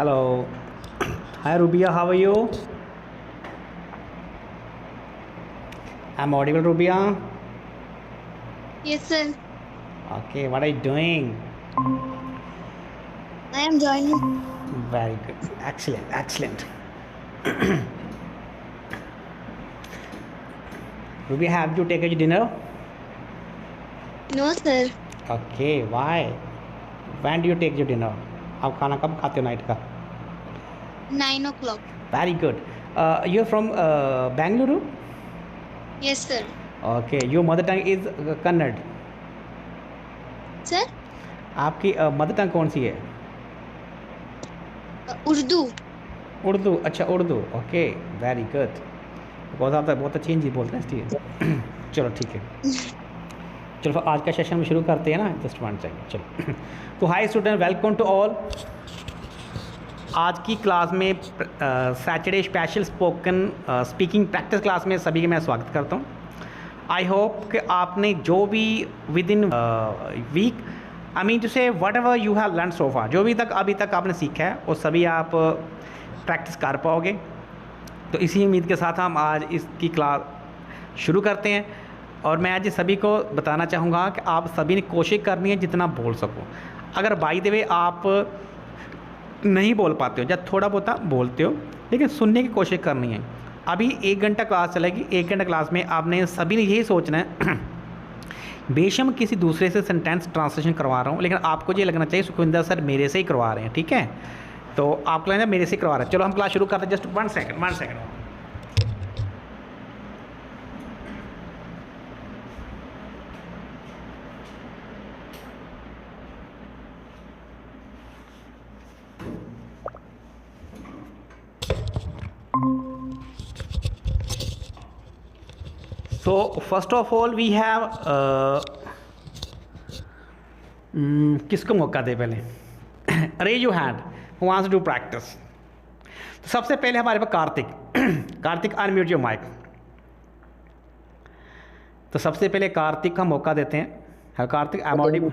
Hello. Hi Rubia, how are you? I'm audible, Rubia. Yes, sir. Okay, what are you doing? I am joining. Very good. Excellent, excellent. Rubia, have you taken your dinner? No, sir. Okay, why? When do you take your dinner? आप खाना कब खाते हो night का? 9 o'clock. Very good. You're from Bangalore? Yes, sir. Okay, your mother tongue is Kannada. Sir, आपकी mother tongue कौन सी है? Urdu. Urdu. अच्छा, Urdu. Okay, very good. Because आप तो बहुत अच्छी हिंदी बोलते हैं इसलिए. चलो ठीक है. चलो फिर आज का सेशन में शुरू करते हैं ना. Just one second. चलो. तो hi student, welcome to all. आज की क्लास में Saturday special spoken speaking practice class में सभी का मैं स्वागत करता हूँ. आई होप कि आपने जो भी within week I mean to say whatever you have learn so far, जो भी तक अभी तक आपने सीखा है वो सभी आप प्रैक्टिस कर पाओगे. तो इसी उम्मीद के साथ हम आज इसकी क्लास शुरू करते हैं. और मैं आज सभी को बताना चाहूँगा कि आप सभी ने कोशिश करनी है जितना बोल सको. अगर बाय द वे आप नहीं बोल पाते हो या थोड़ा बहुत बोलते हो, लेकिन सुनने की कोशिश करनी है. अभी 1 घंटा क्लास चलेगी. 1 घंटा क्लास में आपने सभी ने यही सोचना है बेशक किसी दूसरे से सेंटेंस ट्रांसलेशन करवा रहा हूँ, लेकिन आपको ये लगना चाहिए सुखविंदर सर मेरे से ही करवा रहे हैं. ठीक है, तो आपको लगना मेरे से ही करवा रहे हैं. चलो हम क्लास शुरू करते हैं. Just one second. So first of all we have किसको मौका दे पहले. Raise your hand who wants to practice. तो सबसे पहले हमारे पास Karthik. Karthik unmute your mic. तो सबसे पहले कार्तिक का मौका देते हैं. Hello Karthik, I am audible.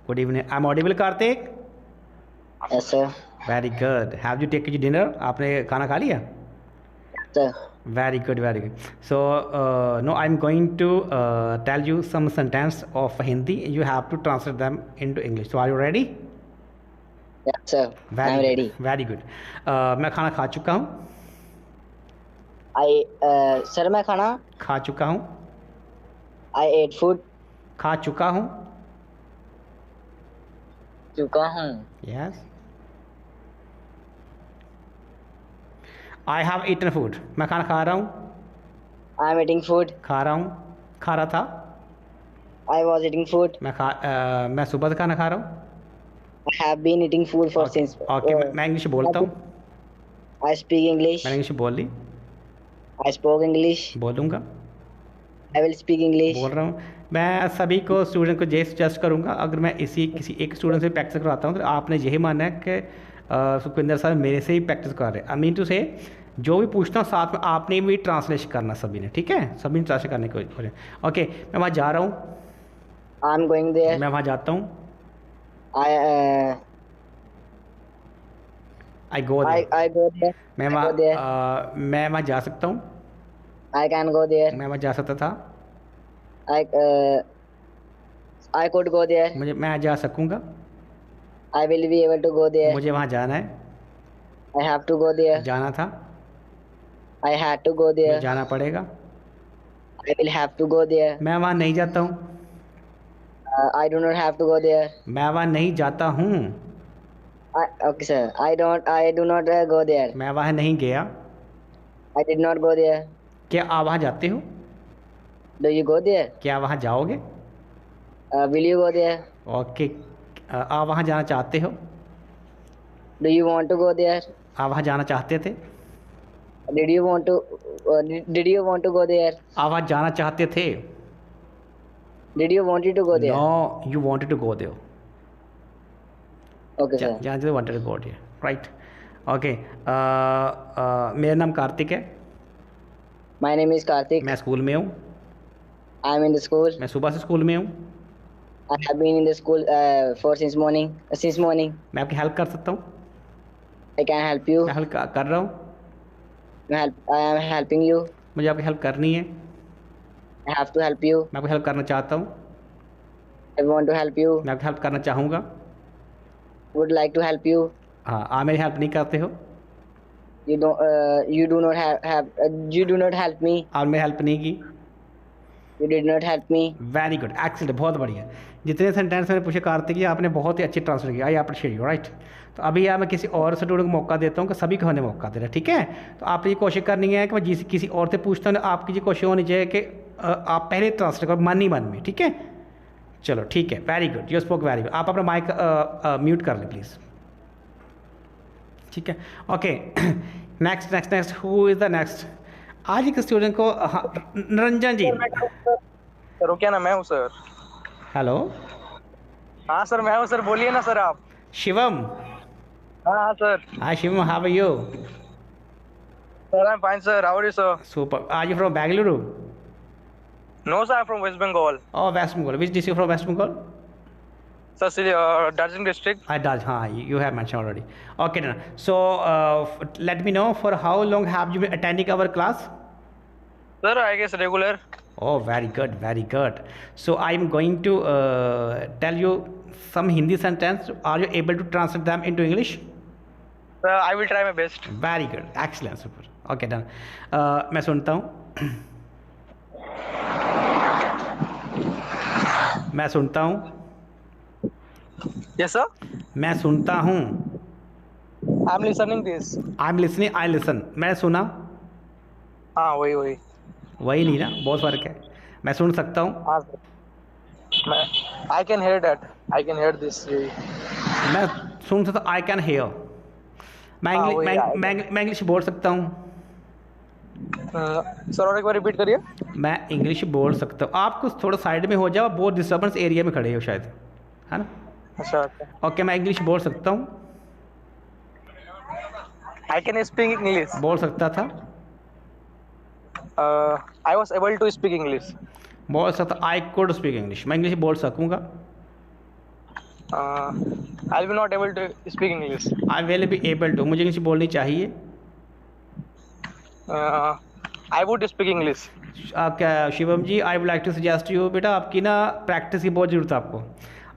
Good evening, I am audible Karthik. Yes, sir. Very good. Have you taken your dinner? आपने खाना खा लिया? Sir. Very good, very good. So now I'm going to tell you some sentence of Hindi. You have to translate them into English. So are you ready? Yes, sir. Very I'm good, ready. very good. मैं खाना खा चुका हूँ. Sir, मैं खाना खा चुका हूँ. I ate food. खा चुका हूँ. चुका हूँ. Yes. I have eaten food. मैं खाना खा रहा हूँ. I'm eating food. खा रहा हूँ. खा रहा था. I was eating food. मैं सुबह से खाना खा रहा हूँ. I have been eating food for since. Okay, मैं इंग्लिश बोलता हूँ. I speak English. मैंने इंग्लिश बोल ली. I spoke English. बोलूँगा. I will speak English. बोल रहा हूँ. मैं सभी को स्टूडेंट को ये सजेस्ट करूँगा, अगर मैं किसी एक स्टूडेंट से प्रैक्टिस करवाता हूँ तो आपने यही मानना है कि सुखविंदर सर मेरे से ही प्रैक्टिस कर रहे हैं. आई मीन टू से जो भी पूछता हूँ साथ में आपने भी ट्रांसलेशन करना सभी ने. ठीक है, सभी ने ट्रांसलेट करने की कोशिश. ओके, मैं वहाँ जा रहा हूँ. I'm going there. मैं वहाँ जाता हूँ. I go there. I go there. मैं I go there. वहाँ जा सकता हूँ. I can go there. मैं वहाँ जा सकता था. I could go there. मैं जा सकूँगा. I will be able to go there. मुझे वहाँ जाना है. I have to go there. जाना था. I had to go मुझे there. जाना पड़ेगा. I will have to go there. मैं वहाँ नहीं जाता हूँ. I do not have to go there. मैं वहाँ नहीं जाता हूँ. Okay, sir. I do not go there. मैं वहाँ नहीं गया. I did not go there. क्या आप वहाँ जाते हो? Do you go there? क्या वहाँ जाओगे? Will you go there? Okay, आप वहाँ जाना चाहते हो? Do you want to go there? आप वहाँ जाना चाहते थे? Did you want to go there? आप वहाँ जाना चाहते थे? Did you wanted to go there? No, you wanted to go there. Okay, sir. जानते थे wanted to go there. Right. Okay, मेरा नाम कार्तिक है. My name is Karthik. मैं स्कूल में हूँ. I am in the school. मैं सुबह से स्कूल में हूँ. I have been in the school since morning. मैं आपकी हेल्प कर सकता हूँ. I can help you. मैं हेल्प कर रहा हूँ, I am helping you. मुझे आपकी हेल्प करनी है, I have to help you. मैं आपको हेल्प करना चाहता हूँ, I want to help you. मैं आपकी हेल्प करना चाहूँगा। Would like to help you. हाँ, आप मेरी हेल्प नहीं करते हो, You do not help me. आपने मेरी हेल्प नहीं की। You did not help me. Very good, excellent, बहुत बढ़िया। जितने सेंटेंस मैंने पूछे कार्तिक जी, आपने बहुत ही अच्छी ट्रांसफर किया, आई अप्रिशिएट यू, राइट। तो अभी यार मैं किसी और स्टूडेंट को मौका देता हूँ कि सभी को हमें मौका दे रहा है, ठीक है। तो आपने ये कोशिश करनी है कि मैं किसी और से पूछता हूँ, आपकी ये कोशिश होनी चाहिए कि आप पहले ट्रांसफर करो मन ही मन में, ठीक है। चलो ठीक है, very good, you spoke very good. आप अपना माइक म्यूट कर लें प्लीज़, ठीक है। Okay, next who is the next. आज एक स्टूडेंट को, हाँ, निरंजन जी। सर क्या नाम है हूँ सर? हेलो, हाँ सर मैं हूँ सर, बोलिए ना सर आप। शिवम। हाँ हाँ sir. Hi Shivam, how are you? Sir I am fine sir, how are you sir? Super. Are you from Bengaluru? No sir, I am from West Bengal. Oh, West Bengal. Which district from West Bengal? Sir Darjeeling district. I does. You have mentioned already. Okay, then. So let me know, for how long have you been attending our class? Sir, I guess regular. Oh, very good, very good. So I am going to tell you some Hindi sentence. Are you able to translate them into English? Sir, I will try my best. Very good, excellent, super. Okay, done. मैं सुनता हूँ, मैं सुनता हूँ, Yes sir. मैं सुनता हूँ। I am listening this. I am listening, I listen. मैंने सुना, हाँ वही वही। वही नहीं ना, बहुत फ़र्क है। मैं सुन सकता हूँ, हाँ सर। मैं I can hear that. I can hear this. मैं सुन सकता, आई कैन हेयर। मैं हाँ, वही आया। मैं इंग्लिश बोल सकता हूँ, सर और एक बार रिपीट करिए। मैं इंग्लिश बोल सकता हूँ। आप कुछ थोड़ा साइड में हो जाओ, बहुत डिस्टर्बेंस एरिया में खड़े हो शायद, है ना। अच्छा। ओके, मैं इंग्लिश बोल सकता हूँ, I can speak English. बोल सकता था, I was able to speak English. बोल सकता, आई कुड स्पीक इंग्लिश। मैं इंग्लिश बोल सकूँगा, I will not able to speak English. I will be able to. मुझे इंग्लिश बोलनी चाहिए। I would speak English. क्या Shivam ji, I would like to suggest you, बेटा आपकी ना प्रैक्टिस की बहुत ज़रूरत है आपको।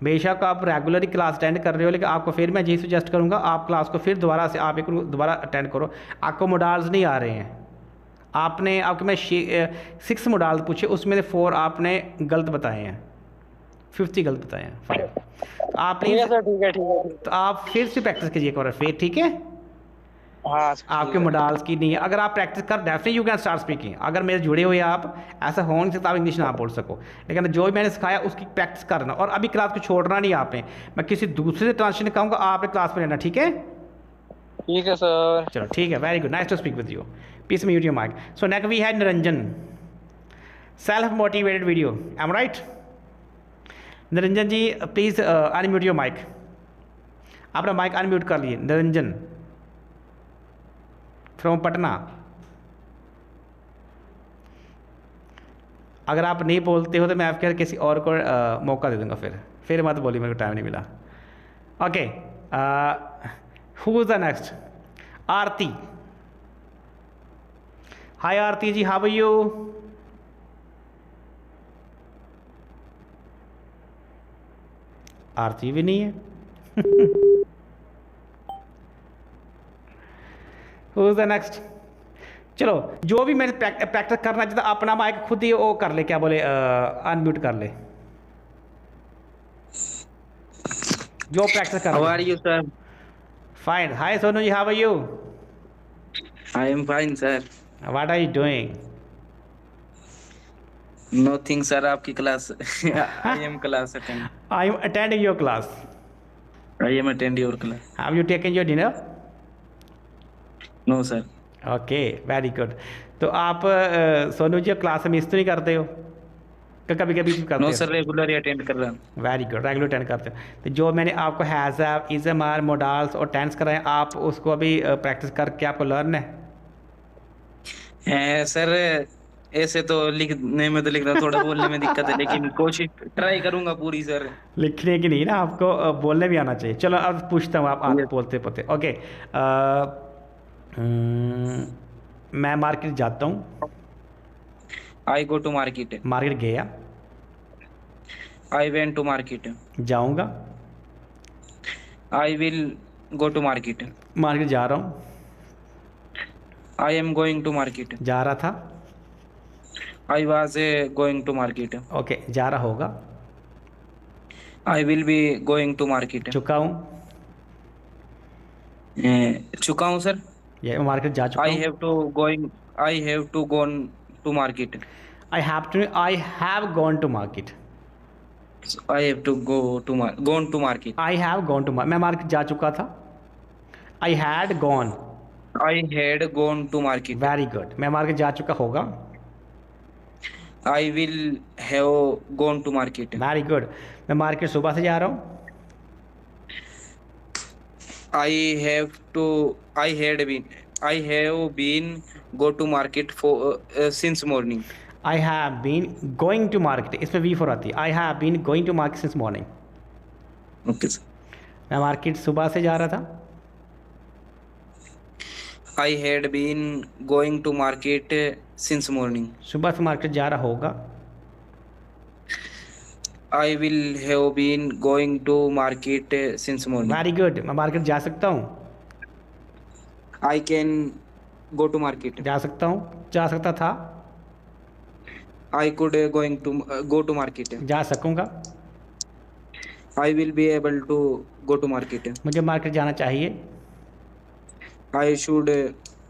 बेशक आप रेगुलरली क्लास अटेंड कर रहे हो, लेकिन आपको फिर मैं यही सजेस्ट करूँगा, आप क्लास को फिर दोबारा से आप एक दोबारा अटेंड करो। आपको मोडाल्स नहीं आ रहे हैं, आपने आपके मैं 6 मोडाल पूछे, उसमें से 4 आपने गलत बताए हैं, 50 गलत बताए हैं, 5। आप ठीक है प्लीज़, सर, ठीक है ठीक है। तो आप फिर से प्रैक्टिस कीजिए एक बार फिर, ठीक है। हाँ आपके मोडाल्स की नहीं है, अगर आप प्रैक्टिस कर definitely you can start speaking. अगर मेरे जुड़े हुए आप, ऐसा हो नहीं सकता आप इंग्लिश ना बोल सको, लेकिन जो भी मैंने सिखाया उसकी प्रैक्टिस करना, और अभी क्लास को छोड़ना नहीं आपने। मैं किसी दूसरे से ट्रांसलेशन कहूँगा, आपने क्लास में रहना, ठीक है। ठीक है सर। चलो ठीक है, very good, nice to speak with you. Please mute your mic. So next we had Niranjan, self motivated video, am right. Niranjan ji please unmute your mic, अपना माइक अनम्यूट कर लिए। निरंजन फ्रॉम पटना। अगर आप नहीं बोलते हो तो मैं आपके किसी और को मौका दे दूंगा, फिर मत बोलिए मेरे को टाइम नहीं मिला। Okay, who is the next? Aarti. Hi Aarti ji, how are you? Aarti भी नहीं है। Who is the next? चलो, जो भी मैंने प्रैक्टिस करना चाहता, अपना माइक खुद ही वो कर ले, क्या बोले, अनम्यूट कर ले, जो प्रैक्टिस कर। How are you, sir? Fine. Hi Sonu ji, how are you? I am fine, sir. What are you doing? Nothing, sir. आपकी class I am class attend. I am attending your class. I am attend your class. Have you taken your dinner? No, sir. Okay, very good. तो आप Sonu ji class में miss तो नहीं करते हो? कभी कभी करते No, हो? sir. Regularly attend कर रहा हूँ. वेरी गुड, रेगुलर अटेंड करते हो। तो जो मैंने आपको has, is, am, are, modals और टेंस कराए, आप उसको अभी प्रैक्टिस करके आपको लर्न है। सर ऐसे तो लिखने में तो लिख रहा हूँ, थोड़ा बोलने में दिक्कत है, लेकिन कोशिश ट्राई करूंगा पूरी सर। लिखने की नहीं ना, आपको बोलने भी आना चाहिए। चलो अब पूछता हूँ, आप Yes. बोलते बोलते। ओके, मैं मार्केट जाता हूँ। I go to market. Market गया। I went to market. जाऊँगा। I will go to market. Market जा रहा हूँ। I am going to market. जा रहा था। I was going to market. Okay, जा रहा होगा। I will be going to market. चुका हूँ। चुका हूँ सर। ये मार्केट जा चुका आई हूँ। Have to going, I have to gone to market. I have gone to market. I have to gone to market. I have gone to market, मैं market जा चुका था। I had gone. I had gone to market. Very good, मैं market जा चुका होगा। I will have gone to market. Very good, मैं market सुबह से जा रहा हूँ। I have been go to market for since morning. I have been going to market, इसमें वी फॉर आती है। I have been going to market since morning. Okay sir. मैं मार्केट सुबह से जा रहा था। I had been going to market since morning. सुबह से मार्केट जा रहा होगा। I will have been going to market since morning. Very good, मैं मार्केट जा सकता हूँ। I can go to market. जा सकता हूँ, जा सकता था। I could going to go to market. जा सकूँगा। I will be able to go to market. मुझे मार्केट जाना चाहिए। I should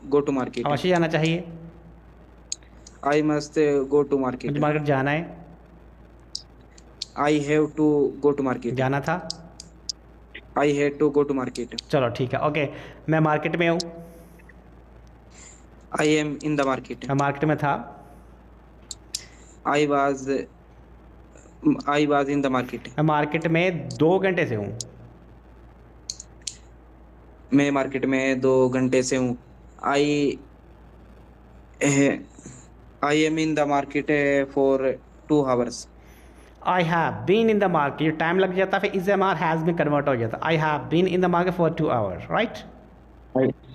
go to market. अवश्य जाना चाहिए। आई मस्ट गो टू मुझे मार्केट। मार्केट जाना है। I have to go to market. जाना था। I had to go to market. चलो ठीक है, ओके। मैं मार्केट में हूँ। I am in the market. मैं मार्केट में था। I was in the market. मैं मार्केट में 2 घंटे से हूँ। मैं मार्केट में 2 घंटे से हूँ। I am in the market for 2 hours. I have been in the market, time लग जाता फिर इज एम आर हैज़ में कन्वर्ट हो जाता। I have been in the market for 2 hours, right.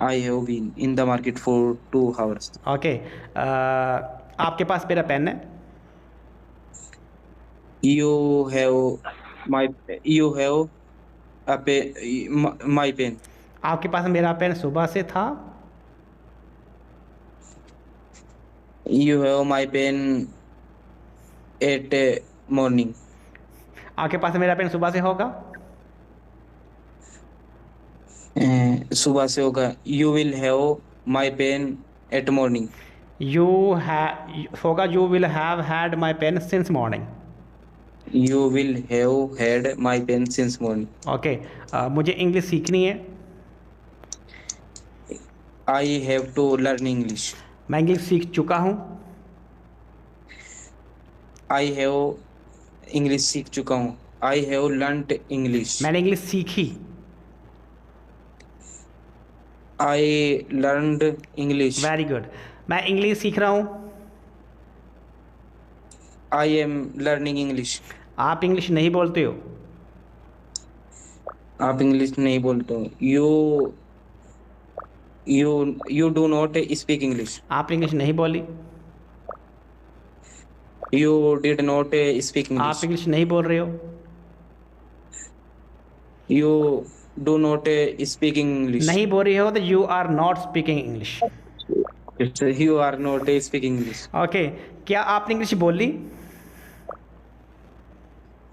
I have been in the market for 2 hours. Okay, आपके पास मेरा pen है। You have my pen. आपके पास मेरा पेन सुबह से था। You have my pen at morning. आपके पास मेरा पेन सुबह से होगा। सुबह से होगा। You will have my pen at morning. You होगा, you will have had my pen since morning. You will have had my pen since morning. Okay, मुझे इंग्लिश सीखनी है। I have to learn English. मैं English सीख चुका हूँ। I have English सीख चुका हूँ। I have learned English. मैंने इंग्लिश सीखी। I learned English. Very good, मैं इंग्लिश सीख रहा हूँ। I am learning English. आप इंग्लिश नहीं बोलते हो। आप इंग्लिश नहीं बोलते हो। You do not speak English. आप इंग्लिश नहीं बोली। यू डिड नॉट स्पीक आप इंग्लिश। इंग्लिश नहीं बोल रहे हो। You do not speak English. नहीं बोल रही हो तो you are not speaking English. You are not speaking English. Okay, क्या आपने इंग्लिश बोली।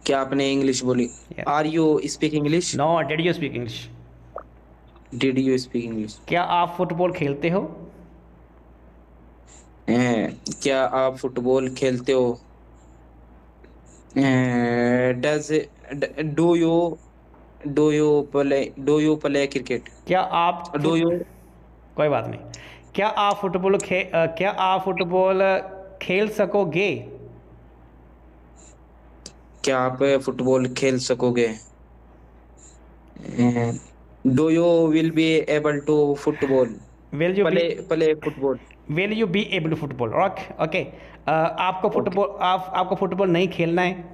क्या आपने इंग्लिश बोली। Yeah. Are you speak English. No, did you speak English. Did you speak English. क्या आप फुटबॉल खेलते हो। क्या आप फुटबॉल खेलते हो। Do you play cricket. क्या आप डू यू कोई बात नहीं। क्या आप फुटबॉल खेल सकोगे। क्या आप फुटबॉल खेल सकोगे। Do you will be able to football. Will you play football. Will you be able to football? Okay okay, आपको फुटबॉल आपको फुटबॉल नहीं खेलना है?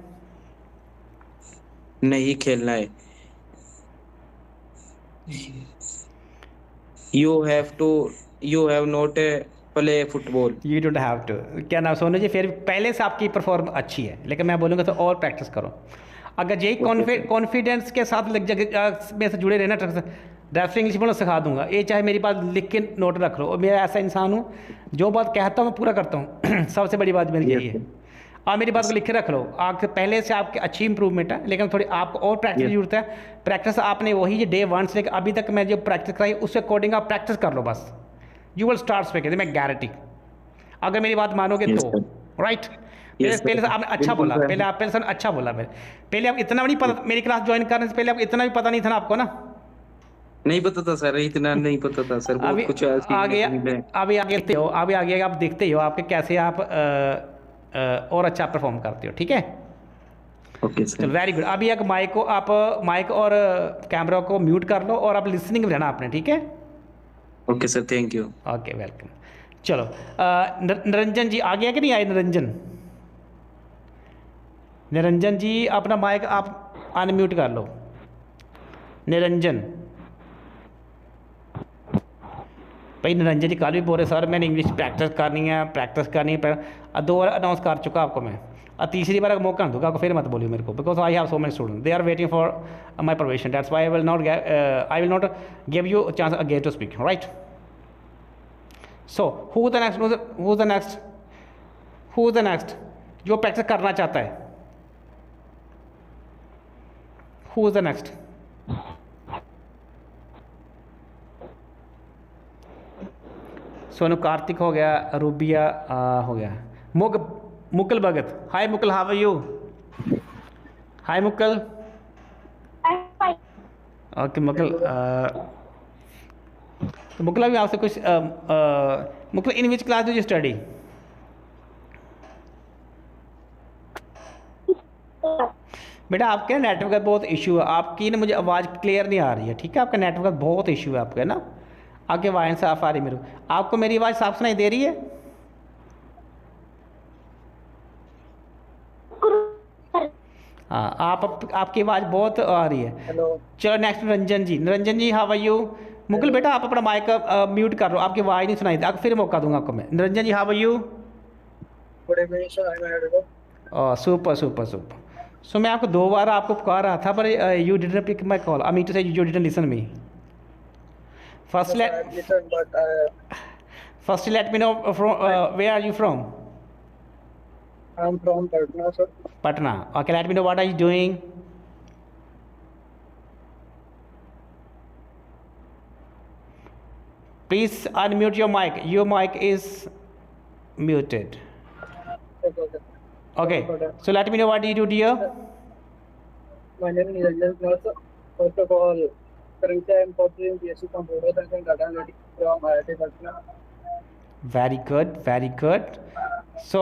नहीं खेलना है. You have not play football. You don't have to. क्या नाम सोनू जी, फिर पहले से आपकी परफॉर्म अच्छी है, लेकिन मैं बोलूँगा तो और प्रैक्टिस करो. अगर यही कॉन्फिडेंस के साथ लग जगह में से जुड़े रहना, रेफरी इंग्लिश बोलना सिखा दूंगा. ये चाहे मेरी बात लिख के नोट रख लो. और मैं ऐसा इंसान हूँ जो बात कहता हूँ मैं पूरा करता हूँ. सबसे बड़ी बात मेरी यही है. आप मेरी बात को लिख के रख लो. आप पहले से आपकी अच्छी इंप्रूवमेंट है, लेकिन थोड़ी आपको और प्रैक्टिस की जरूरत है. प्रैक्टिस आपने वही डे 1 से लेकर अभी तक मैं जो प्रैक्टिस कराई उसके अकॉर्डिंग आप प्रैक्टिस कर लो बस. यू विल स्टार्ट स्पीकिंग, मैं गारंटी. अगर मेरी बात मानोगे Yes, तो sir. राइट. Yes, sir. पहले से आपने अच्छा बिल्कुल बोला. sir. पहले से अच्छा बोला. पहले आप इतना भी नहीं पता, मेरी क्लास ज्वाइन करने से पहले आपको इतना भी पता नहीं था ना आपको ना. नहीं पता था सर, इतना नहीं पता था सर. अभी बहुत कुछ आगे सीखने को मिला है. अभी आगे देखते हो, अभी आगे आप देखते हो आपके कैसे आप और अच्छा परफॉर्म करते हो. ठीक है, ओके चलो सर. Very good. अभी एक माइक को आप माइक और कैमरा को म्यूट कर लो और आप लिसनिंग में रहना आपने. ठीक है, okay sir, thank you. Okay welcome. चलो निरंजन जी आ गया कि नहीं आए? निरंजन जी अपना माइक आप अनम्यूट कर लो. निरंजन भाई, निरंजन जी कल भी बोल रहे सर मैंने इंग्लिश प्रैक्टिस करनी है. 2 बार अनाउंस कर चुका आपको मैं. और तीसरी बार मौका दूंगा आपको, फिर मत बोलिए मेरे को, because I have so many student, they are waiting for my provision. That's why I will not give you chance again to speak. Right. So who the next जो प्रैक्टिस करना चाहता है? Who is the next? Sonu Kartik हो गया, रूबिया हो गया, Mukul Bhagat. Hi Mukul, how are you? Hi Mukul. Okay Mukul. तो मुकल अभी आपसे कुछ Mukul, in which class do you study? बेटा आपके नेटवर्क का बहुत इशू है. आपकी ना मुझे आवाज़ क्लियर नहीं आ रही है. ठीक है, आपका नेटवर्क का बहुत इशू है आपका ना. आपकी आवाज़ साफ आ रही मेरे को. आपको मेरी आवाज़ साफ सुनाई दे रही है? हाँ, आपकी आवाज़ बहुत आ रही है. हेलो. चलो next Niranjan ji how are you? Mukul बेटा आप अपना माइक म्यूट कर लो, आपकी आवाज़ नहीं सुनाई दी. आपको फिर मौका दूंगा आपको मैं. Niranjan ji how are you? Good evening sir, I am editor. Super. So मैं आपको 2 बार आपको पुकार रहा था, पर you didn't pick my call. I mean to say you didn't listen me. First let me know from where are you from? I am from Patna, sir. Patna. Okay, let me know what are you doing? Please unmute your mic. Your mic is muted. Okay. So let me know what you do, dear. My name is Niranjan Kumar, sir. First of all, currently I am pursuing BSc Computer Science and Data Analytics from IIT Patna. Very good. So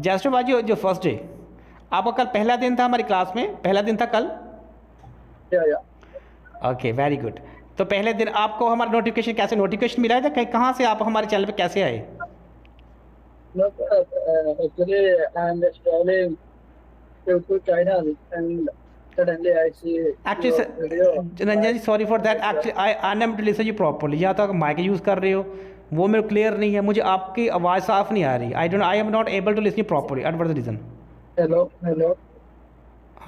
just about your first day. आपका कल पहला दिन था हमारी class में, पहला दिन था कल. Yeah. Okay very good. तो पहले दिन आपको हमारा नोटिफिकेशन मिला था कहाँ से आप हमारे चैनल पे कैसे आए? No, actually I am scrolling YouTube channel and suddenly I see Actually, your video. Ranjan ji sorry for that. Actually I unable to listen you properly. या तो आप माइक यूज़ कर रहे हो वो मेरे क्लियर नहीं है, मुझे आपकी आवाज़ साफ नहीं आ रही. I am not able to listen you properly. At what is the reason? Hello.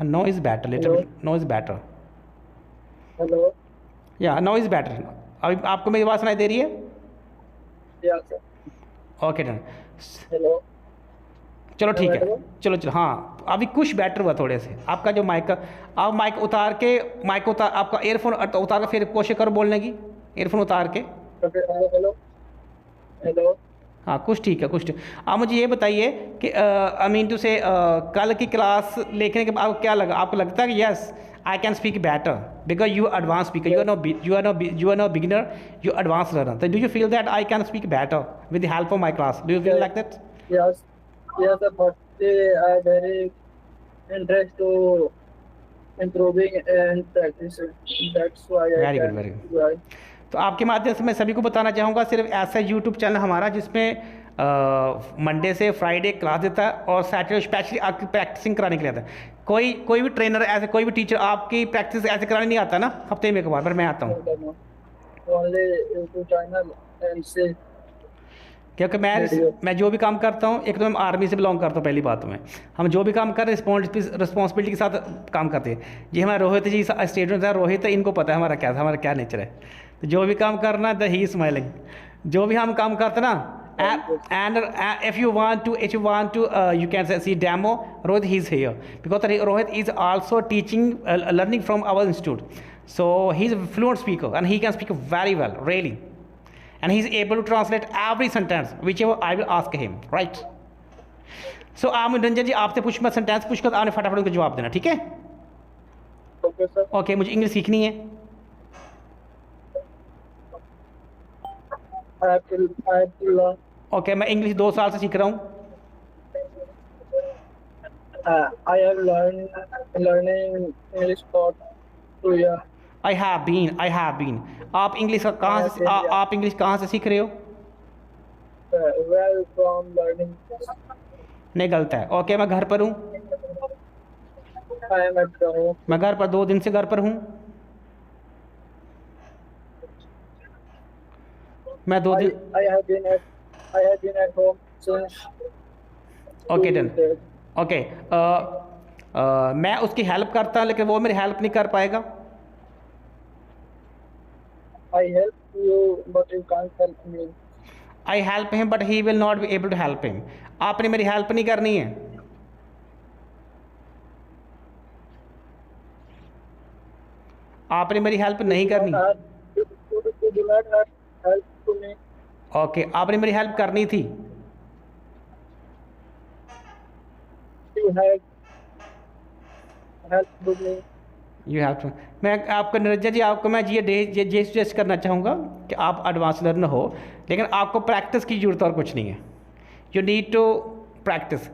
No is better, little no is better. Hello. या नो इज़ बेटर. अभी आपको मेरी आवाज़ सुनाई दे रही है? Yeah, sir. Okay done. Hello. चलो ठीक है. चलो हाँ अभी कुछ बेटर हुआ थोड़े से. आपका जो माइक का आप माइक उतार आपका एयरफोन उतार के फिर कोशिश करो बोलने की. एयरफोन उतार के. Okay. Hello. हाँ कुछ ठीक है. आप मुझे ये बताइए कि आई मीन टू से कल की क्लास लेखने के बाद आपको क्या लगा? आपको लगता है कि yes I can speak better because you advance speaker, you are no beginner, you advance learner. तो do you feel that I can speak better with the help of my class? Do you feel like that? Yes, sir. Firstly, I very interested to improving and practicing. That's why I Very good, can very good. join. तो आपके माध्यम से मैं सभी को बताना चाहूँगा, सिर्फ ऐसा यूट्यूब चैनल हमारा जिसमें मंडे से फ्राइडे क्लास देता है और सैटरडे स्पेशली आपकी प्रैक्टिसिंग कराने के लिए आता है। कोई भी ट्रेनर ऐसे, कोई भी टीचर आपकी प्रैक्टिस ऐसे कराने नहीं आता ना, हफ्ते में एक बार, पर मैं आता हूँ। Only YouTube channel and say क्योंकि वीडियो। मैं जो भी काम करता हूँ, एक तो मैं आर्मी से बिलोंग करता हूँ, पहली बात में हम जो भी काम कर रहे हैं रिस्पॉन्सिबिलिटी के साथ काम करते हैं। ये हमारा रोहित जी स्टेडियम था, रोहित है, इनको पता है हमारा क्या नेचर है। तो जो भी काम करना द ही स्माइलिंग, जो भी हम काम करते ना, and if you want to you can see demo, Rohit he is here because Rohit is also teaching learning from our institute, so he is a fluent speaker and he can speak very well, really, and he is able to translate every sentence whichever I will ask him, right? So आप रंजन जी, आपसे पूछ, मैं sentence पूछकर आपने फटाफट उनको जवाब देना, ठीक है? okay sir. ओके, मुझे इंग्लिश सीखनी है। I have to learn. Okay, मैं इंग्लिश 2 साल से सीख रहा हूँ। I have learning English for 2 years. I have been. आप इंग्लिश का कहाँ से आप इंग्लिश कहाँ से सीख रहे हो? Well, from learning. नहीं, गलत है। ओके, मैं घर पर हूँ। I am at home. मैं घर पर 2 दिन से घर पर हूँ। मैं 2 दिन। I have been at home since. Okay 2 done. days. Okay, मैं उसकी हेल्प करता हूँ लेकिन वो मेरी हेल्प नहीं कर पाएगा। I help you, but you can't help me. I help him but he will not be able to help him. आपने मेरी हेल्प नहीं करनी है। आपने मेरी हेल्प नहीं करनी। You do not have help to me. Okay, आपने मेरी हेल्प करनी थी। You have help to me. You have to. मैं आपको निरंजन जी, आपको मैं ये सजेस्ट करना चाहूँगा कि आप एडवांस लर्नर हो, लेकिन आपको प्रैक्टिस की ज़रूरत और कुछ नहीं है। You need to practice.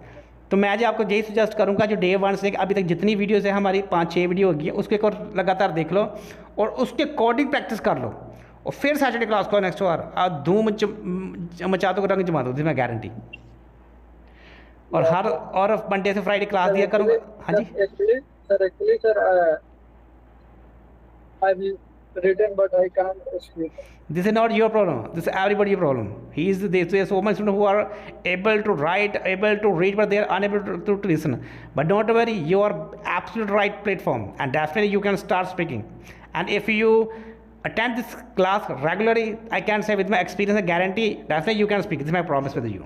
तो मैं जी आपको यही सजेस्ट करूँगा, जो डे 1 से अभी तक जितनी वीडियोज़ है हमारी 5-6 वीडियो होगी है, उसको एक और लगातार देख लो और उसके अकॉर्डिंग प्रैक्टिस कर लो और फिर सैटरडे क्लास को नेक्स्ट बार आप धूम मचा दो, रंग जमा दो, मैं गारंटी। और मंडे से फ्राइडे क्लास दिया करूँगा। हाँ जी Actually, sir, I've written, but I can't speak. This is not your problem. This is everybody's problem. There are so many students who are able to write, able to read, but they are unable to listen. But don't worry, you are absolutely right platform, and definitely you can start speaking. And if you attend this class regularly, I can say with my experience and guarantee, definitely you can speak. This is my promise with you.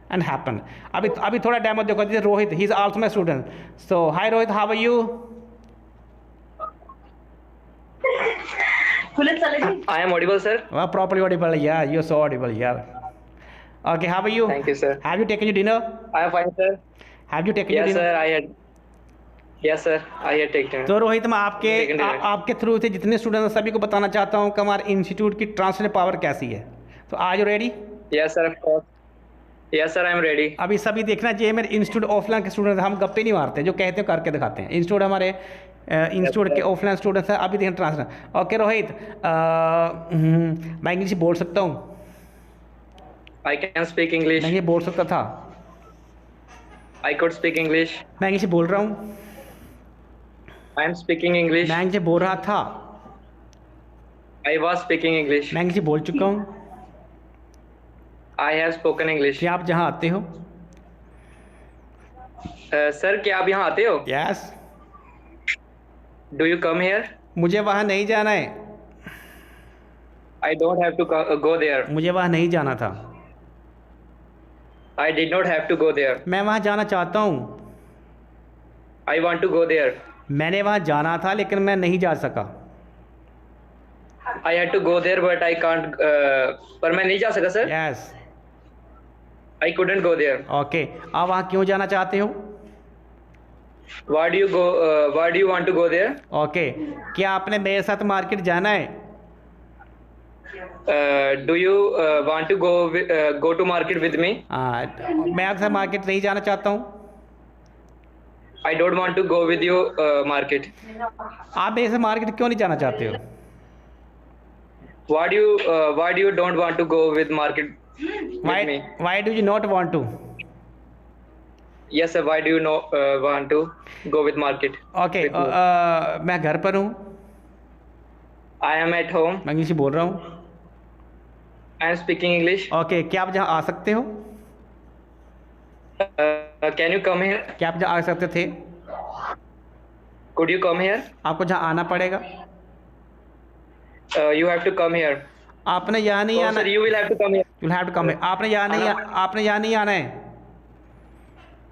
And happen. अभी थोड़ा demo देखो। This is Rohit. He is also my student. So hi Rohit, how are you? I am audible, sir. Well, properly audible. Yeah, you're so audible. Yeah. Okay, how are you? Thank you, sir. Have you taken your dinner? I am fine, sir. Have you taken your Yes, dinner? sir. Yes, sir. I had taken. तो रोहित, मैं Taken dinner. आपके through से जितने student हैं सभी को बताना चाहता हूँ कि हमारे इंस्टीट्यूट की ट्रांसलेट पावर कैसी है। तो are you ready? Yes, sir. Of course. Yes, sir. I am ready. अभी सभी देखना चाहिए, मेरे इंस्टीट्यूट ऑफलाइन के स्टूडेंट, हम गप्पे नहीं मारते, जो कहते हैं करके दिखाते हैं। इंस्टीट्यूट हमारे इंस्टीट्यूट के ऑफलाइन स्टूडेंट्स हैं। अभी देखें ट्रांसलेट। ओके रोहित, मैं इंग्लिश बोल सकता हूँ? I can speak English. मैं ये बोल सकता था। I could speak English. मैं इंग्लिश बोल रहा हूँ। I am speaking English. मैं इंग्लिश बोल रहा था। I was speaking English. मैं इंग्लिश बोल चुका हूँ। I have spoken English. क्या आप जहाँ आते हो? Sir, क्या आप यहाँ आते हो? Yes. Do you come here? मुझे वहाँ नहीं जाना है। I don't have to go there. मुझे वहाँ नहीं जाना था। I did not have to go there. मैं वहाँ जाना चाहता हूँ। I want to go there. मैंने वहाँ जाना था लेकिन मैं नहीं जा सका। I had to go there, but I can't. पर मैं नहीं जा सका, sir. Yes. I couldn't go there. Okay, आप वहाँ क्यों जाना चाहते हो? Why do you go? Why do you want to go there? Okay, क्या आपने मेरे साथ मार्केट जाना है? Do you want to go to market with me? मैं आपके साथ मार्केट नहीं जाना चाहता हूँ। I don't want to go with you market. आप मेरे से मार्केट क्यों नहीं जाना चाहते हो? Why do you don't want to go with market with me? Why do you not want to? Yes sir, why do you not want to go with market? Okay with me? मैं घर पर हूँ, I am at home. मैं English बोल रहा हूँ। I am speaking English. Okay, क्या आप जहाँ आ सकते हो? Can you come here? क्या आप जहाँ आ सकते थे? Could you come here? आपको जहाँ आना पड़ेगा। You have to come here. आपने यहाँ नहीं Oh, आना। sir, you will have to come here. You'll have to come here. आपने यहाँ नहीं आना है।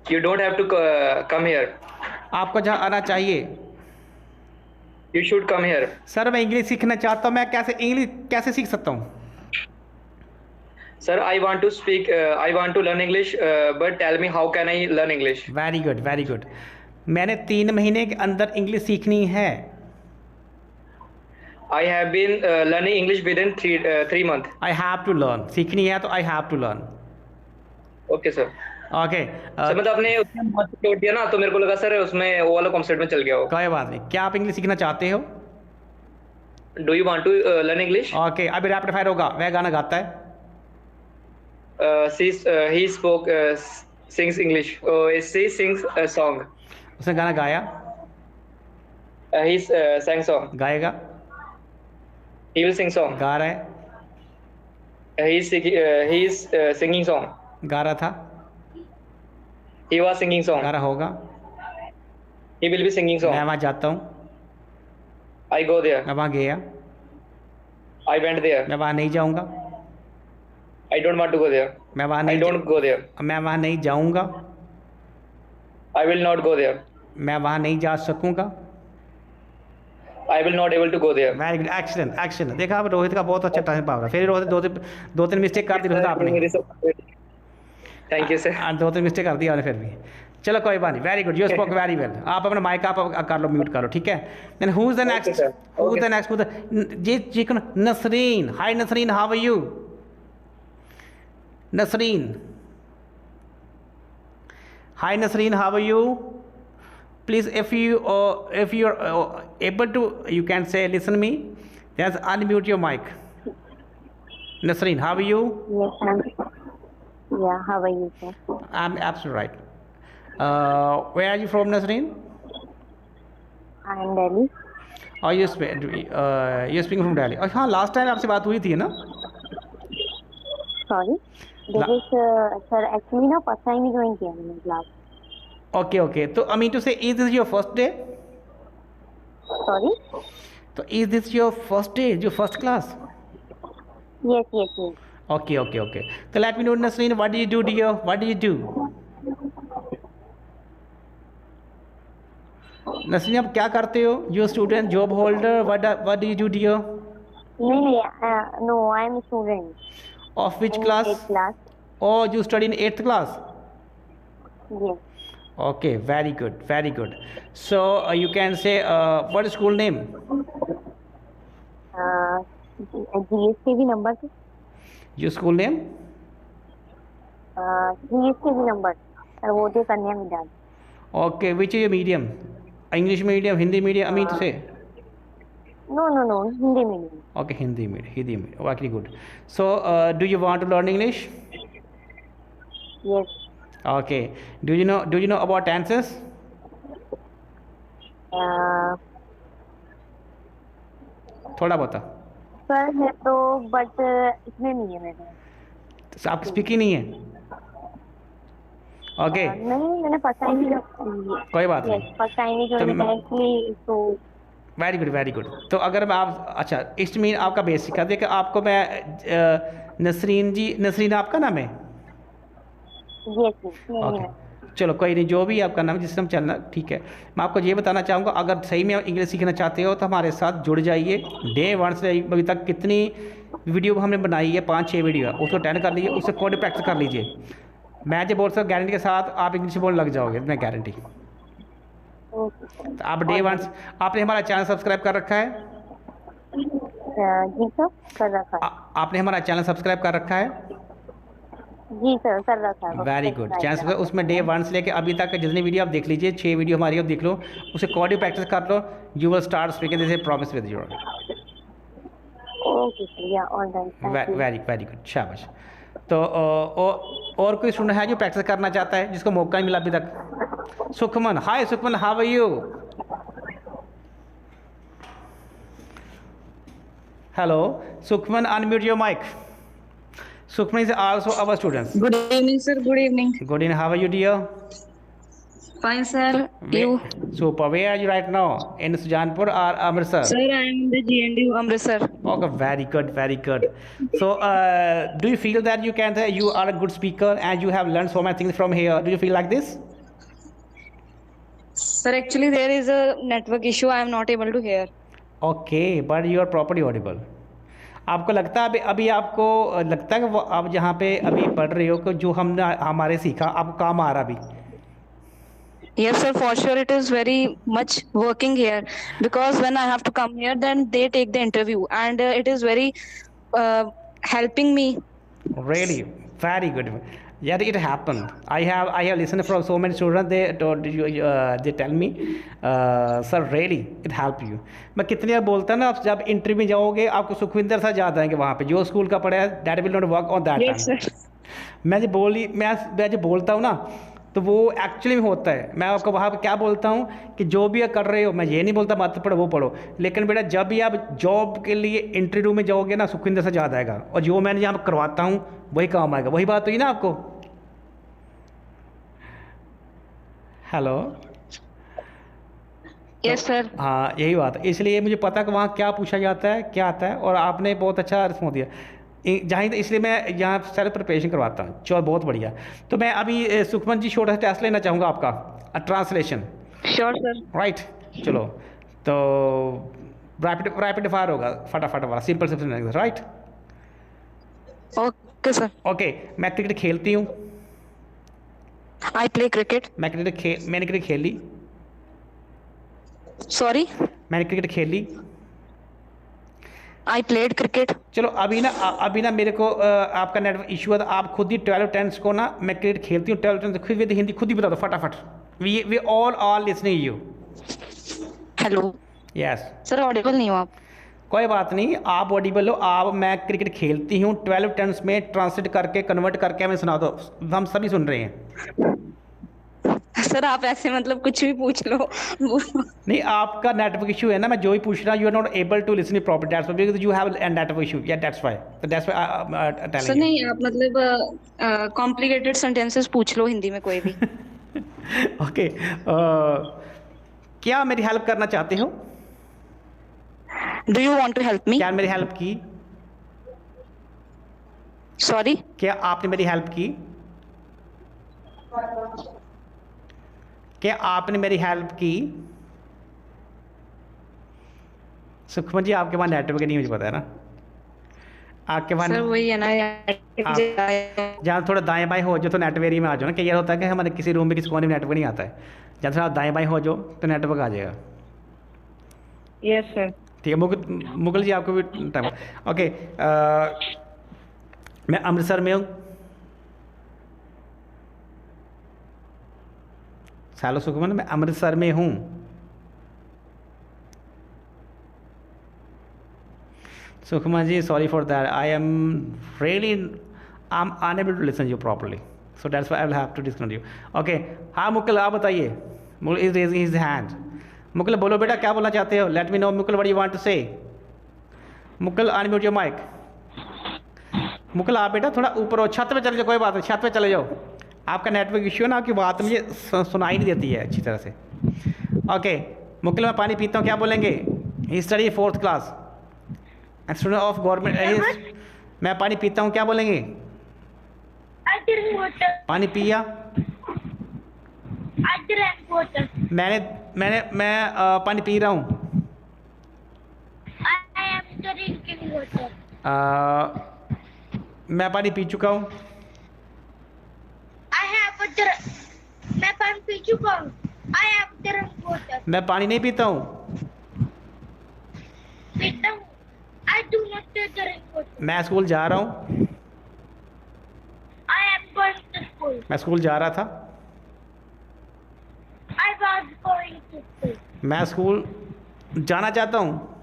You don't have to come here. आपको जहाँ आना चाहिए। You should come here. Sir मैं इंग्लिश सीखना चाहता हूँ, मैं इंग्लिश कैसे सीख सकता हूँ? Sir, I want to speak. I want to learn English. But tell me, how can I learn English? Very good, very good. मैंने 3 महीने के अंदर इंग्लिश सीखनी है। I have been learning English within 3 months. I have to learn, सीखनी है तो I have to learn. Okay sir. Okay, sir मतलब आपने उसमें मत छोड़ दिया ना, तो मेरे को लगा सर उसमें वो वाला कॉन्सेप्ट में चल गया हो. कोई बात नहीं। क्या आप इंग्लिश सीखना चाहते हो? Do you want to learn English? Okay, अभी रैपिड फायर होगा। वह गाना गाता है। He spoke sings English, she sings a song. उसने गाना गाया, ही sang song. गाएगा, He will sing song. गा रहा है, He is singing song. गा रहा था, He was singing song. गा रहा होगा। He will be singing मैं song. वहाँ जाता हूँ, I go there. मैं वहाँ गया, I went there. मैं वहाँ नहीं जाऊँगा, I don't want to go there. मैं वहाँ I नहीं don't go there. मैं वहाँ नहीं जाऊँगा, I will not go there. मैं वहाँ नहीं जा सकूँगा। I will not able to go there. Very good, excellent excellent. देखा आप रोहित का बहुत अच्छा टाइम पावर। फिर रोहित दो तीन मिस्टेक कर दी रोहित आपने। Thank you sir. 2-3 मिस्टेक कर दिया आपने फिर भी। चलो कोई बात नहीं, very good, you spoke very well. आप अपना माइक आप कर लो, म्यूट कर लो, ठीक है। Then who is the next? sir. Who is the next? जी कौन? Nasreen. Hi Nasreen, how are you? Nasreen, hi Nasreen, how are you? Please, if you're able to, you can say listen me. Just unmute your mic. Nasreen, how are you? Yes, yeah, how are you, sir? I'm absolutely right. Where are you from, Nasreen? I'm Delhi. Or you're speaking from Delhi? Oh, हाँ, last time आपसे बात हुई थी ना? Sorry, this is sir. Actually, ना first time ही join किया मैंने class. Okay. तो I mean to say, is this your first day? Sorry. तो is this your first day? Your first class? Yes. Okay. So let me know, Nasreen, what do you do, dear? What do you do? Nasreen, आप क्या करते हो? You student, job holder, what do you do, dear? नहीं, no, I am a student. Of which In class? 8th class. Oh, you study in 8th class? Yes. Okay, very good. So you can say what is school name? GSTV number. Your school name? GSTV number. Sarvodaya कन्या विद्यालय. Okay, which is your medium? English medium, Hindi medium? I mean to say. No, Hindi medium. Okay, Hindi medium. Very good. So do you want to learn English? Yes. Okay. Do you know about tenses? थोड़ा बहुत। Sir है तो but इसमें नहीं है मेरे। तो आपकी स्पीकिंग नहीं है? ओके, नहीं, मैंने फर्स्ट टाइम ही कोई बात नहीं। फर्स्ट टाइम ही जो एक्चुअली तो वेरी गुड। तो अगर मैं आप अच्छा इस्ट मीन आपका बेसिक है। देखिए आपको मैं नसरीन आपका नाम है? ओके, चलो कोई नहीं, जो भी आपका नाम जिस नाम चलना ठीक है। मैं आपको ये बताना चाहूँगा, अगर सही में आप इंग्लिश सीखना चाहते हो तो हमारे साथ जुड़ जाइए। डे 1 से अभी तक कितनी वीडियो हमने बनाई है, 5-6 वीडियो, उसको अटेंड कर लीजिए, उससे कोड प्रैक्टिस कर लीजिए। मैं जो बोल सकता गारंटी के साथ आप इंग्लिश बोलने लग जाओगे, मैं गारंटी। तो आप डे 1 आपने हमारा चैनल सब्सक्राइब कर रखा है? जी सर, कर रखा है। आपने हमारा चैनल सब्सक्राइब कर रखा है? जी सर कर रखा है। Very good. चांस उसमें डे 1 से लेके अभी तक जितनी वीडियो आप देख लीजिए, 6 वीडियो हमारी आप देख लो, उसे कॉर्डियो प्रैक्टिस कर लो, you will start speaking this promise with you. Okay sir, या all right. Very very good, शाबाश। तो और कोई स्टूडेंट है जो प्रैक्टिस करना चाहता है जिसको मौका नहीं मिला अभी तक? Sukhman, hi Sukhman, how are you? Hello Sukhman, unmute your mic. Sukhman is also our students. Good evening, sir. Good evening. Good evening. How are you, dear? Fine, sir. You? Super. Where are you right now? In Sujanpur or Amritsar? Sir, I am in the GNDU Amritsar. Okay, very good, very good. So, do you feel that you can? You are a good speaker and you have learned so many things from here. Do you feel like this? Sir, actually, there is a network issue. I am not able to hear. Okay, but you are properly audible. आपको लगता है अभी आपको लगता है कि वो आप जहाँ पे अभी पढ़ रहे हो कि जो हमने हमारे सीखा आपको काम आ रहा अभी? Yes, sir. For sure, it is very much working here because when I have to come here, then they take the interview, and it is very helping me. Really, very good. Yeah, it happened. I have listened from so many students. They tell me, sir, really, it helped you. मैं कितनी बार बोलता ना, आप जब interview में जाओगे आपको Sukhvinder sir याद आएंगे वहाँ पे, जो स्कूल का पढ़ा है, that will not work on that time. Yes, sir. मैं जो बोलता हूँ ना तो वो एक्चुअली में होता है। मैं आपको वहाँ पे क्या बोलता हूँ कि जो भी कर रहे हो, मैं ये नहीं बोलता मत पढ़ो वो पढ़ो, लेकिन बेटा जब भी आप जॉब के लिए इंटरव्यू में जाओगे ना सुखविंदर से याद आएगा, और जो मैंने यहाँ करवाता हूँ वही काम आएगा। वही बात हुई ना आपको? हेलो। Yes, sir. हाँ यही बात है, इसलिए मुझे पता कि वहाँ क्या पूछा जाता है, क्या आता है, और आपने बहुत अच्छा रिस्पॉन्स दिया जहाँ, इसलिए मैं यहाँ सेल्फ प्रिपरेशन करवाता हूँ। चलो बहुत बढ़िया। तो मैं अभी सुखमन जी छोटा सा टेस्ट लेना चाहूँगा आपका, ट्रांसलेशन। Sure, sir. राइट, चलो तो रैपिड फायर होगा, फटाफट वाला, simple simple, right? Okay, sir. Okay. मैं क्रिकेट खेलती हूँ। I play cricket. मैंने क्रिकेट खेली। Sorry. मैंने क्रिकेट खेली। I played cricket. चलो अभी ना मेरे को आपका नेटवर्क इशू है, तो आप खुद ही 12 10 को ना, मैं क्रिकेट खेलती हूँ 12 10 खुद हिंदी खुद ही बता दो फटाफट। We all are listening you. Hello. Yes. Sir, audible नहीं हो आप? कोई बात नहीं, आप ऑडिबल हो। आप, मैं क्रिकेट खेलती हूँ 12 10 में ट्रांसलेट करके कन्वर्ट करके हमें सुना दो, हम सभी सुन रहे हैं। सर आप ऐसे मतलब कुछ भी पूछ लो। नहीं, आपका नेटवर्क इशू है ना, मैं जो ही पूछ रहा हूँ, you are not able to listen proper, that's why, because you have a network issue, या दैट्स व्हाई, तो दैट्स व्हाई टेलिंग। सर नहीं, आप मतलब कॉम्प्लिकेटेड सेंटेंसेस पूछ लो हिंदी में कोई भी। ओके, क्या मेरी हेल्प करना चाहते हो? Do you want to help me? क्या मेरी हेल्प की? सॉरी? क्या आपने मेरी हेल्प की? क्या आपने मेरी हेल्प की? सुखमन जी आपके पास नेटवर्क नहीं, मुझे पता है ना, आपके पास सर वही है ना जहाँ थोड़ा दाएं बाएं हो जाओ तो नेटवर्क एरिया में आ जाओ ना। कई बार होता है कि हमारे किसी रूम में किसी कोने में नेटवर्क नहीं आता है, जहाँ थोड़ा दाएं बाएं हो जाओ तो नेटवर्क आ जाएगा। Yes sir. ठीक है, मुगल जी आपको भी टाइम। ओके, मैं अमृतसर में हूँ। हेलो सुखमन, मैं अमृतसर में हूँ। Sukhman ji, sorry for that, I am unable to listen you properly, so that's why I will have to disconnect you. Okay, हाँ मुकुल आप बताइए। Mukul is raising his hand. Mukul बोलो बेटा, क्या बोलना चाहते हो? Let me know Mukul, what you want to say. Mukul unmute your mic. Mukul आप बेटा थोड़ा ऊपर हो, छत पे चले जाओ, कोई बात नहीं, छत पे चले जाओ। आपका नेटवर्क इश्यू है ना, आपकी बात मुझे सुनाई नहीं देती है अच्छी तरह से। ओके मुकुल, मैं पानी पीता हूँ, क्या बोलेंगे? He study 4th class and student of government. मैं पानी पीता हूँ, क्या बोलेंगे? पानी पिया। मैं पानी पी रहा हूँ। मैं पानी पी चुका हूँ। मैं पानी पी चुका हूँ। मैं पानी नहीं पीता हूँ। पीता हूँ। I do not drink water. मैं स्कूल जा रहा हूँ। I am school. मैं स्कूल जा रहा था. I was going to school. मैं स्कूल जाना चाहता हूँ.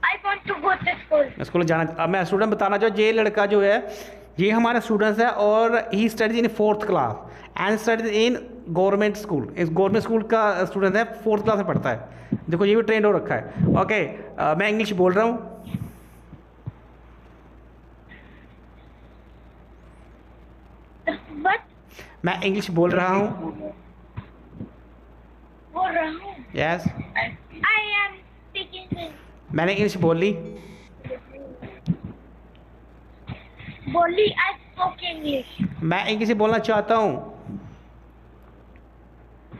I want to go to school. मैं स्कूल जाना. अब मैं स्टूडेंट बताना चाहूँ, ये लड़का जो है ये हमारा स्टूडेंट्स है और he studies in 4th class and studies in government school. इस गवर्नमेंट स्कूल का स्टूडेंट है, 4th क्लास में पढ़ता है. देखो ये भी ट्रेंड हो रखा है. ओके मैं इंग्लिश बोल रहा हूँ. But मैं इंग्लिश बोल रहा हूँ. बोल रहा हूँ. Yes I am speaking English. मैंने इंग्लिश बोल ली. बोली I spoke English. मैं इंग्लिश बोलना चाहता हूँ.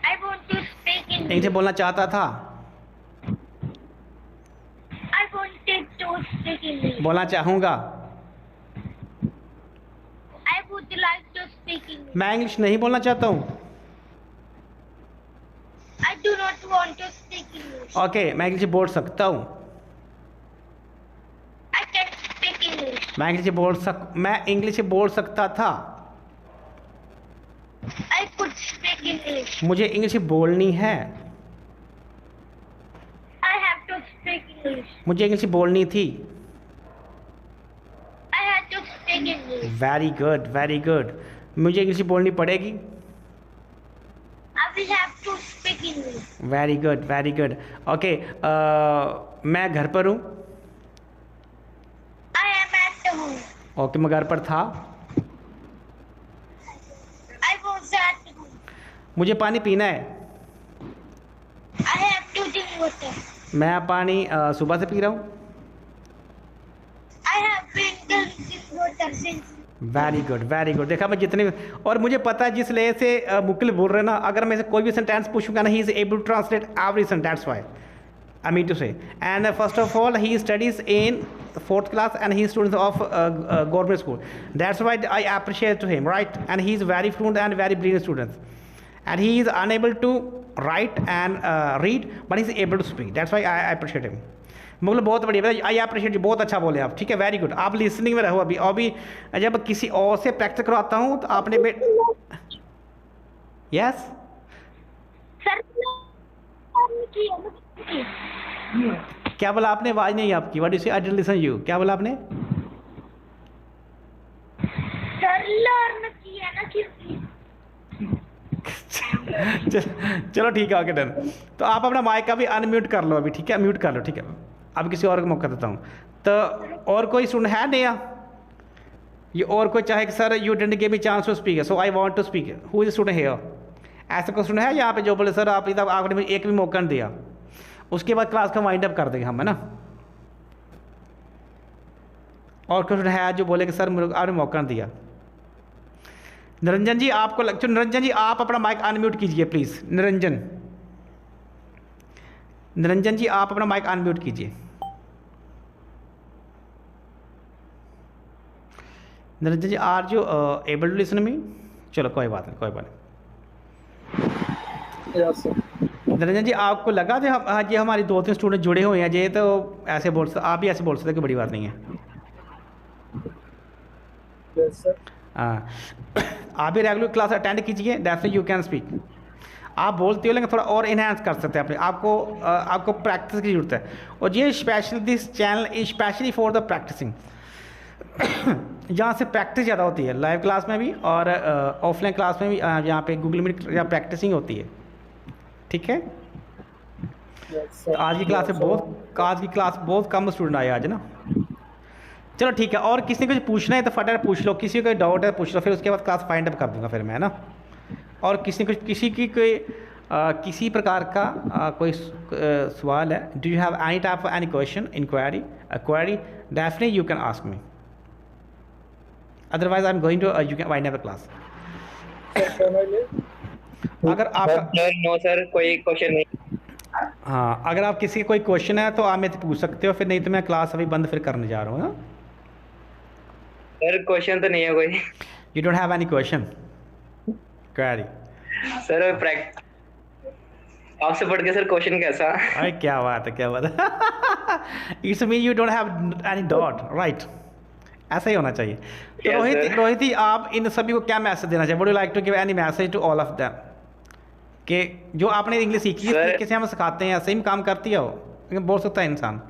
I want to speak English. English बोलना चाहता था. I wanted to speak English. बोलना चाहूँगा. I would like to speak English. मैं इंग्लिश नहीं बोलना चाहता हूँ. I do not want to speak English. Okay मैं इंग्लिश बोल सकता हूँ. I can speak English. मैं इंग्लिश बोल सकता था. I could speak English. मुझे इंग्लिश बोलनी है. I have to speak English. मुझे इंग्लिश बोलनी थी. I had to speak English. Very good very good. मुझे इंग्लिश बोलनी पड़ेगी. I will have to speak English. Very good very good. Okay मैं घर पर हूँ. I am at home. Okay मैं घर पर था. I was at home. मुझे पानी पीना है. I have to drink water. मैं पानी सुबह से पी रहा हूँ. I have been drinking water since. Very good very good. देखा मैं जितने और मुझे पता है जिस ले से मुकिल बोल रहे हैं ना, अगर मैं से कोई भी सेंटेंस पूछूंगा ना, he is able to translate every sentence. That's why I mean to say. And first of all, he studies in 4th class and he is student of government school. That's why I appreciate to him, right? And he is very fluent and very brilliant student. And he is unable to write and read, but he is able to speak. That's why I appreciate him. मतलब बहुत बढ़िया. I appreciate. बहुत अच्छा बोले आप. ठीक है very good. आप लिसनिंग में रहो अभी. अभी जब किसी और से प्रैक्टिस करवाता हूँ तो आपने यस Sir, क्या बोला आपने? आवाज नहीं आपकी. व्हाट यू से? I didn't listen you. क्या बोला आपने? sir learn किया ना किसी. चलो ठीक है. Okay done. तो आप अपना माइक का भी अनम्यूट कर लो अभी. ठीक है म्यूट कर लो. ठीक है अब किसी और को मौका देता हूँ. तो और कोई स्टूडेंट है नया? ये और कोई चाहे कि sir you didn't give me chance to speak so I want to speak. Who is student here? ऐसा कोई स्टूडेंट है यहाँ पे जो बोले सर आपने मुझे एक भी मौका नहीं दिया. उसके बाद क्लास का वाइंड अप कर देंगे हम, है ना. और कोई स्टूडेंट है जो बोले कि सर मुझे आपने मौका नहीं दिया? निरंजन जी आपको निरंजन जी आप अपना माइक अनम्यूट कीजिए प्लीज़. निरंजन जी आप अपना माइक अनम्यूट कीजिए. निरंजन जी आर जो एबल टू लिसन मी? चलो कोई बात नहीं कोई बात नहीं. Yes, sir. निरंजन जी आपको लगा जो ये हमारी 2-3 स्टूडेंट जुड़े हुए हैं ये तो ऐसे बोल सकते, आप भी ऐसे बोल सकते कोई बड़ी बात नहीं है. Yes, sir. हाँ आप भी रेगुलर क्लास अटेंड कीजिए. Definitely you can speak. आप बोलते हो लेकिन थोड़ा और इन्हांस कर सकते हैं अपने आपको प्रैक्टिस की ज़रूरत है. और ये specially this channel is specially for the practicing. जहाँ से प्रैक्टिस ज़्यादा होती है लाइव क्लास में भी और ऑफलाइन क्लास में भी. यहाँ पे गूगल मीट या प्रैक्टिसिंग होती है. ठीक है. Yes, sir. आज की क्लास में बहुत कम स्टूडेंट आए आज ना. चलो ठीक है. और किसी को कुछ पूछना है तो फटाफट पूछ लो. किसी को कोई डाउट है पूछ लो. फिर उसके बाद क्लास फाइंड अप कर दूंगा फिर मैं, है ना. और किसी की कोई किसी प्रकार का कोई सवाल है. Do you have any type of any question query definitely you can ask me. Otherwise I am going to you can wind up the class. Sir, can I leave? अगर आपका नो सर कोई question नहीं. हाँ अगर आप किसी का कोई क्वेश्चन है तो आप मेरे से पूछ सकते हो. फिर नहीं तो मैं क्लास अभी बंद फिर करने जा रहा हूँ. सर क्वेश्चन तो नहीं है कोई. You don't have any question query? Sir आपसे पढ़ के सर क्वेश्चन कैसा? अरे क्या बात है. It's mean you don't have any doubt right. ऐसा ही होना चाहिए। तो Yes, रोहित sir. रोहित जी, आप इन सभी को क्या मैसेज देना चाहिए? Would you like to give any message to all of them कि जो आपने इंग्लिश सीखी है, इस Sir- तरीके से हम सिखाते हैं, सही में काम करती है वो, लेकिन बोल सकता है इंसान।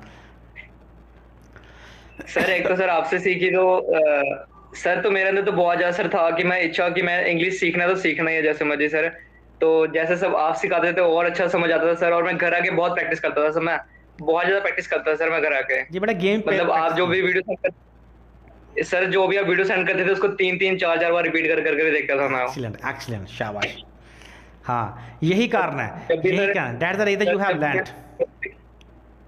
सर एक तो सर आपसे सीखी तो सर तो मेरे अंदर तो बहुत ज्यादा सर था कि मैं इच्छा कि मैं इंग्लिश सीखना तो सीखना ही है जैसे मर्जी सर। तो जैसे सब आप सिखाते थे और अच्छा समझ आता था सर, और मैं घर आके बहुत प्रैक्टिस करता था सर, मैं बहुत ज्यादा प्रैक्टिस करता था सर मैं घर आके। जी बेटा, गेम मतलब आप जो भी वीडियो सेंड करते सर, जो भी आप वीडियो सेंड करते थे उसको 3-3 4-4 बार रिपीट कर करके देखता था मैं। एक्सीलेंट एक्सीलेंट, शाबाश। हाँ, यही कारण है, जब भी यही सर- कारण, that's the reason you have learned.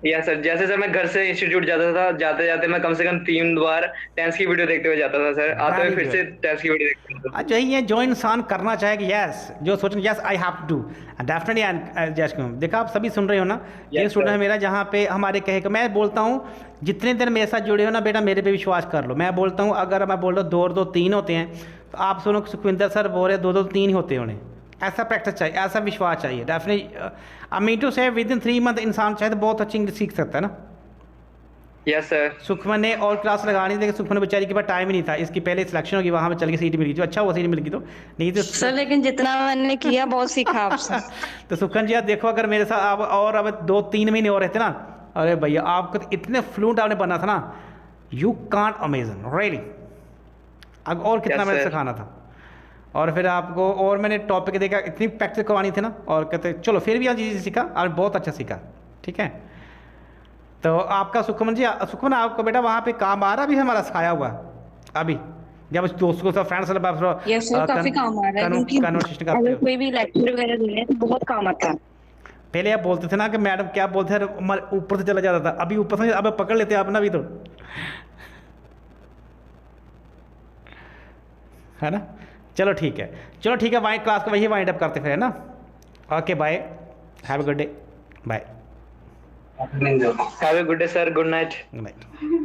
या सर जैसे सर मैं घर से इंस्टीट्यूट जाता था, जाते जाते मैं कम से कम 3 बार टेंस की वीडियो देखते हुए जाता था सर, आते हुए Very फिर से good. टेंस की वीडियो देखता था। अच्छा, यही है जो इंसान करना चाहे कि यस, जो सोचें yes I have to do definitely just क्यों। देखा, आप सभी सुन रहे हो ना, ये Yes, स्टूडेंट है sir. मेरा, जहाँ पे हमारे कहे कि मैं बोलता हूँ जितने दिन मेरे साथ जुड़े हो ना बेटा, मेरे पे विश्वास कर लो। मैं बोलता हूँ अगर मैं बोल रहा हूँ 2 और 2 3 होते हैं, तो आप सुनो सुखविंदर सर बोल रहे 2 2 3 ही होते हैं उन्हें। ऐसा प्रैक्टिस चाहिए, ऐसा विश्वास चाहिए डेफिनेटली। आई मीन टू से विद इन 3 मंथ इंसान चाहे तो बहुत अच्छी इंग्लिश सीख सकता है ना। Yes sir. सुखमन ने और क्लास लगानी थी, लेकिन सुखमन बेचारी के पास टाइम ही नहीं था, इसकी पहले सिलेक्शन होगी, वहाँ पे चल के सीट मिल गई, जो अच्छा हुआ सीट मिल गई, तो नहीं तो सर लेकिन जितना मैंने किया बहुत सीखा आपसे। तो सुखन जी आप देखो, अगर मेरे साथ आप और अब 2-3 महीने और रहते ना, अरे भैया आपको तो इतने फ्लूएंट आपने बनना था ना, यू कांट अमेजन रियली। अब और कितना Yes, मैंने sir. सिखाना था, और फिर आपको और मैंने टॉपिक देखा, इतनी प्रैक्टिस करवानी थी ना, और कहते चलो फिर भी आज चीज़ सीखा और बहुत अच्छा सीखा। ठीक है, तो आपका सुखमन जी, सुखमन आपको बेटा वहाँ पे काम आ रहा भी हमारा सिखाया हुआ अभी, जब उस दोस्तों के साथ फ्रेंड्स से यस सर, काफी काम आ रहा है क्योंकि कन्वर्सेशन करते अगर हो। कोई भी लेक्चर वगैरह दे रहे हैं तो बहुत काम आता है। पहले आप बोलते थे ना कि मैडम क्या बोलते हैं, हमारे ऊपर से चला जाता था, अभी ऊपर से अब पकड़ लेते हैं आप ना भी, तो है ना। चलो ठीक है, चलो ठीक है, वाइंड क्लास को वही वाइंड अप करते फिर, है ना। Okay bye, have a good day, bye, have a good day sir, good night. Good night.